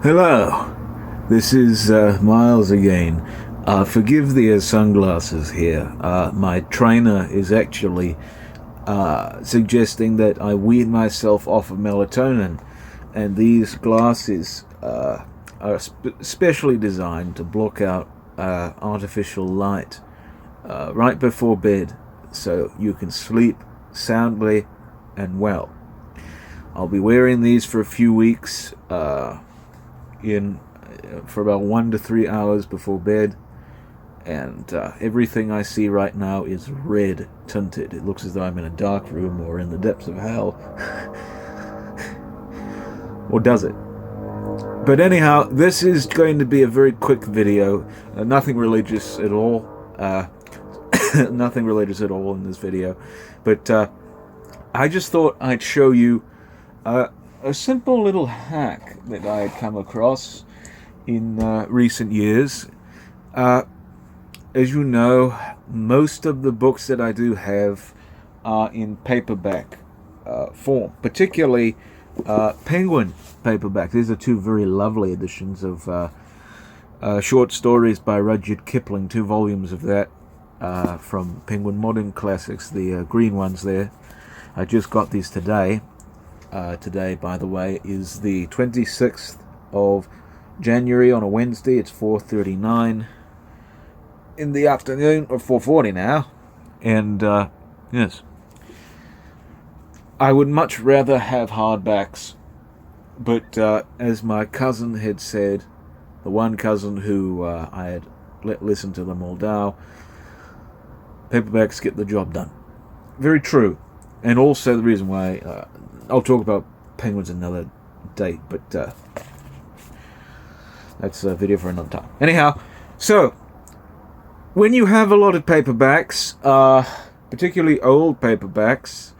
Hello, this is Miles again. Forgive the sunglasses here. My trainer is actually suggesting that I wean myself off of melatonin, and these glasses are specially designed to block out artificial light right before bed so you can sleep soundly and well. I'll be wearing these for a few weeks for about 1 to 3 hours before bed, and everything I see right now is red tinted. It looks as though I'm in a dark room or in the depths of hell. Or does it? But anyhow, this is going to be a very quick video. Nothing religious at all. Nothing religious at all in this video. But I just thought I'd show you a simple little hack that I had come across in recent years. As you know, most of the books that I do have are in paperback form, particularly Penguin paperback. These are two very lovely editions of short stories by Rudyard Kipling, 2 volumes of that from Penguin Modern Classics, the green ones there. I just got these today. Today, by the way, is the 26th of January on a Wednesday. It's 4:39 in the afternoon, or 4:40 now. And yes, I would much rather have hardbacks, but as my cousin had said, the one cousin who I had let listen to them all down, paperbacks get the job done. Very true. And also the reason why I'll talk about Penguins another date, but that's a video for another time. Anyhow, so when you have a lot of paperbacks, particularly old paperbacks,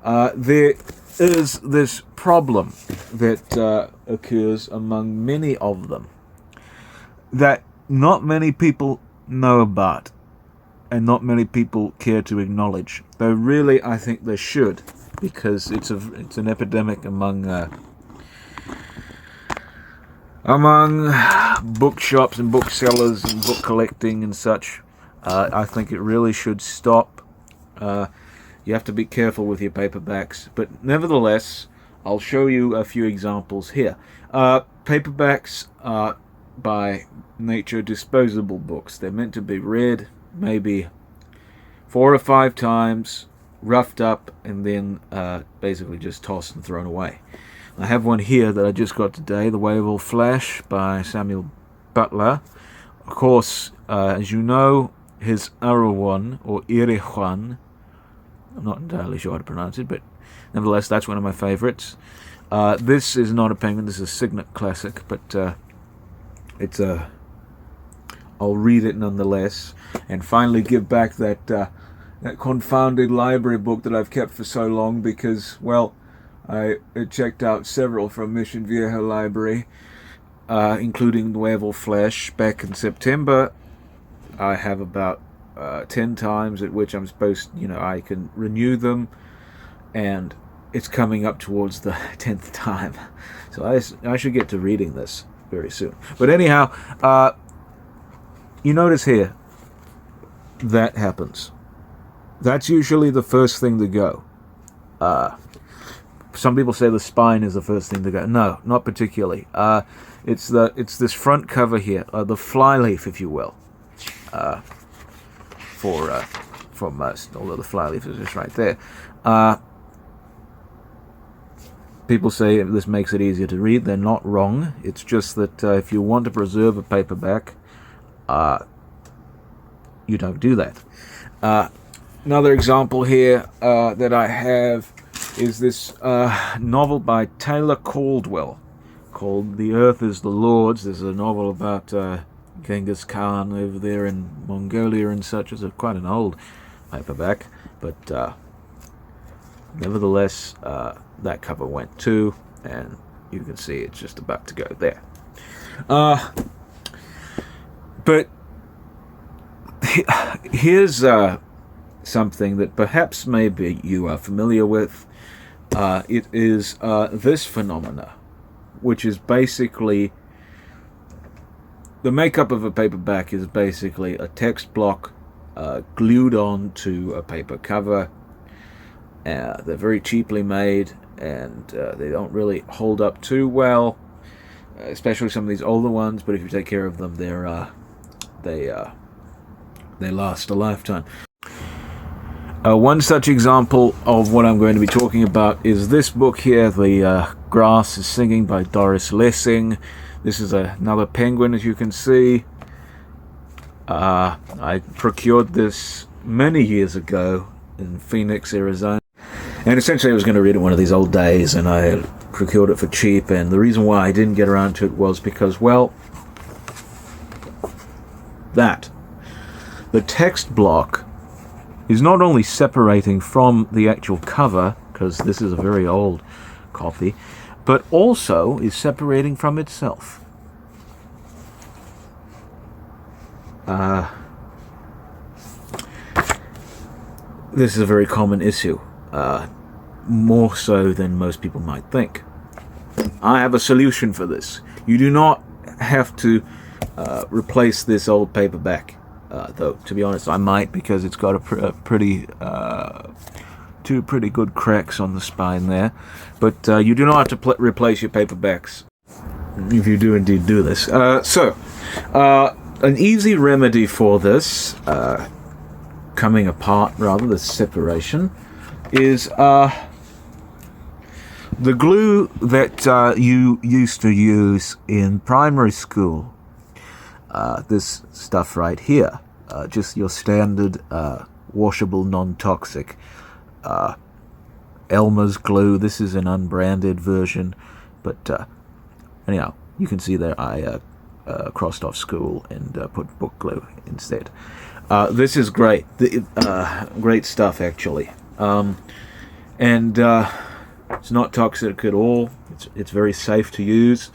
there is this problem that occurs among many of them that not many people know about and not many people care to acknowledge. Though really, I think they should, because it's an epidemic among bookshops and booksellers and book collecting and such. I think it really should stop. You have to be careful with your paperbacks, but nevertheless, I'll show you a few examples here. Paperbacks are by nature disposable books. They're meant to be read maybe 4 or 5 times, roughed up, and then basically just tossed and thrown away. I have one here that I just got today, The Way of All Flesh by Samuel Butler. Of course, as you know, his Arawan, or Irijuan, I'm not entirely sure how to pronounce it, but nevertheless, that's one of my favorites. This is not a Penguin, this is a Signet classic, but it's a... I'll read it nonetheless, and finally give back that confounded library book that I've kept for so long, because, well, I checked out several from Mission Viejo Library, including The Way of All Flesh, back in September. I have about 10 times at which I'm supposed, I can renew them, and it's coming up towards the 10th time. So I should get to reading this very soon. But anyhow, you notice here, that happens. That's usually the first thing to go. Some people say the spine is the first thing to go. No, not particularly. It's this front cover here, the flyleaf, if you will, for most. Although the flyleaf is just right there. People say this makes it easier to read. They're not wrong. It's just that if you want to preserve a paperback, you don't do that. Another example here that I have is this novel by Taylor Caldwell called The Earth is the Lord's. There's a novel about Genghis Khan over there in Mongolia and such. It's quite an old paperback, but nevertheless, that cover went too, and you can see it's just about to go there. But here's something that perhaps maybe you are familiar with. It is this phenomena which is basically, the makeup of a paperback is basically a text block glued on to a paper cover. They're very cheaply made, and they don't really hold up too well, especially some of these older ones, but if you take care of them, they last a lifetime. One such example of what I'm going to be talking about is this book here, The Grass is Singing by Doris Lessing. This is another penguin, as you can see. I procured this many years ago in Phoenix, Arizona. And essentially I was going to read it one of these old days, and I procured it for cheap. And the reason why I didn't get around to it was because, well, the text block is not only separating from the actual cover, because this is a very old copy, but also is separating from itself. This is a very common issue, more so than most people might think. I have a solution for this. You do not have to replace this old paperback, though, to be honest, I might, because it's got two pretty good cracks on the spine there. But you do not have to replace your paperbacks if you do indeed do this. An easy remedy for this coming apart, rather, the separation, is the glue that you used to use in primary school. This stuff right here, just your standard washable, non-toxic Elmer's glue. This is an unbranded version, but anyhow, you can see there I crossed off school and put book glue instead. This is great. Great stuff, actually. And it's not toxic at all. It's very safe to use.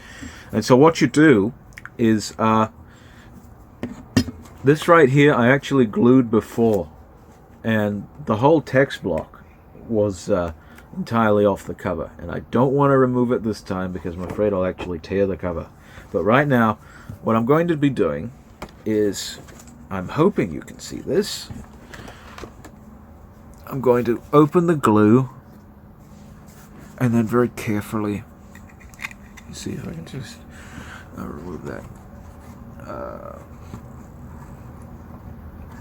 And so what you do is this right here I actually glued before, and the whole text block was entirely off the cover, and I don't want to remove it this time because I'm afraid I'll actually tear the cover. But right now, what I'm going to be doing is, I'm hoping you can see this, I'm going to open the glue and then very carefully, you see if I can just remove that,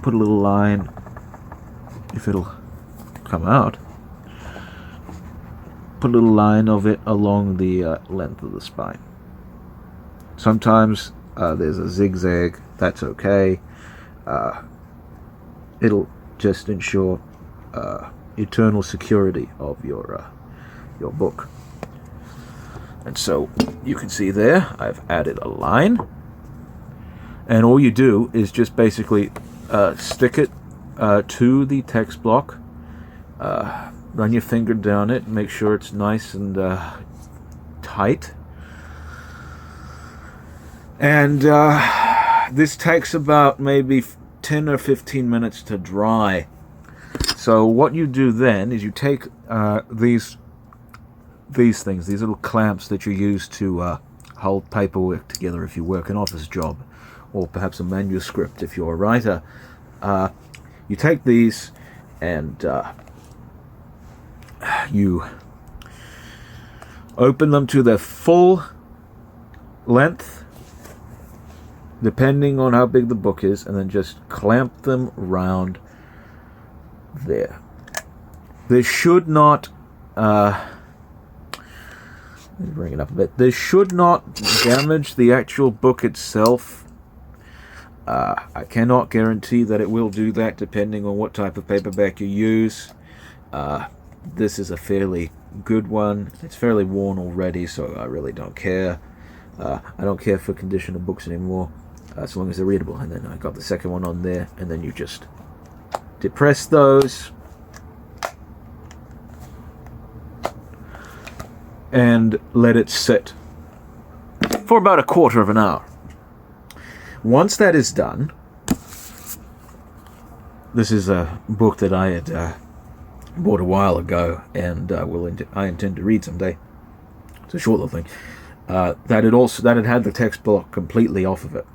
put a little line, if it'll come out, put a little line of it along the length of the spine. Sometimes there's a zigzag, that's okay. It'll just ensure eternal security of your book. And so you can see there I've added a line, and all you do is just basically stick it to the text block, run your finger down it, make sure it's nice and tight, and this takes about maybe 10 or 15 minutes to dry. So what you do then is you take these things, these little clamps that you use to hold paperwork together if you work an office job, or perhaps a manuscript if you're a writer. You take these and you open them to their full length, depending on how big the book is, and then just clamp them round there. They should not, let me bring it up a bit, they should not damage the actual book itself. I cannot guarantee that it will do that depending on what type of paperback you use. This is a fairly good one. It's fairly worn already, so I really don't care. I don't care for condition of books anymore, as long as they're readable. And then I got the second one on there, and then you just depress those and let it sit for about a quarter of an hour. Once that is done, this is a book that I had bought a while ago, and I intend to read someday. It's a short little thing. that it had the text block completely off of it.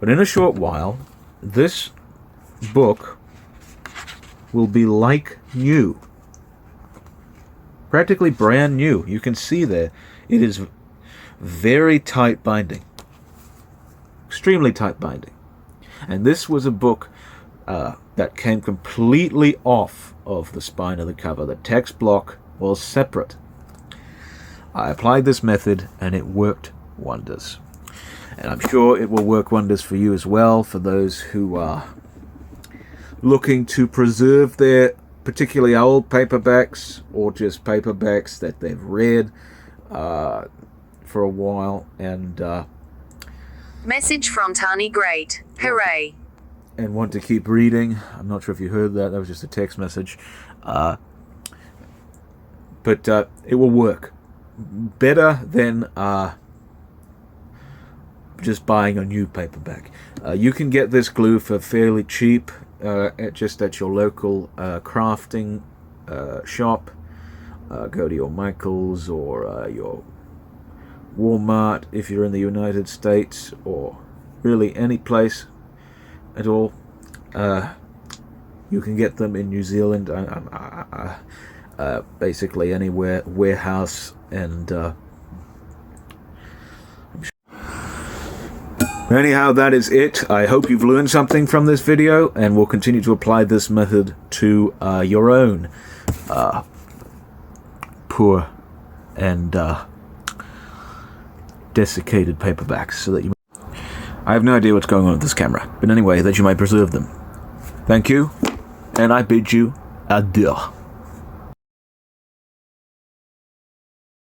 But in a short while, this book will be like new. Practically brand new. You can see there, it is very tight binding. Extremely tight binding. And this was a book that came completely off of the spine of the cover. The text block was separate. I applied this method and it worked wonders. And I'm sure it will work wonders for you as well, for those who are looking to preserve their particularly old paperbacks, or just paperbacks that they've read for a while, and message from Tani Great. Hooray. And want to keep reading. I'm not sure if you heard that. That was just a text message. But it will work better than just buying a new paperback. You can get this glue for fairly cheap at your local crafting shop. Go to your Michael's or your Walmart if you're in the United States, or really any place at all. You can get them in New Zealand, basically anywhere, warehouse, and anyhow, that is it. I hope you've learned something from this video, and will continue to apply this method to your own poor and desiccated paperbacks, so that you... I have no idea what's going on with this camera, but anyway, that you might preserve them. Thank you, and I bid you adieu.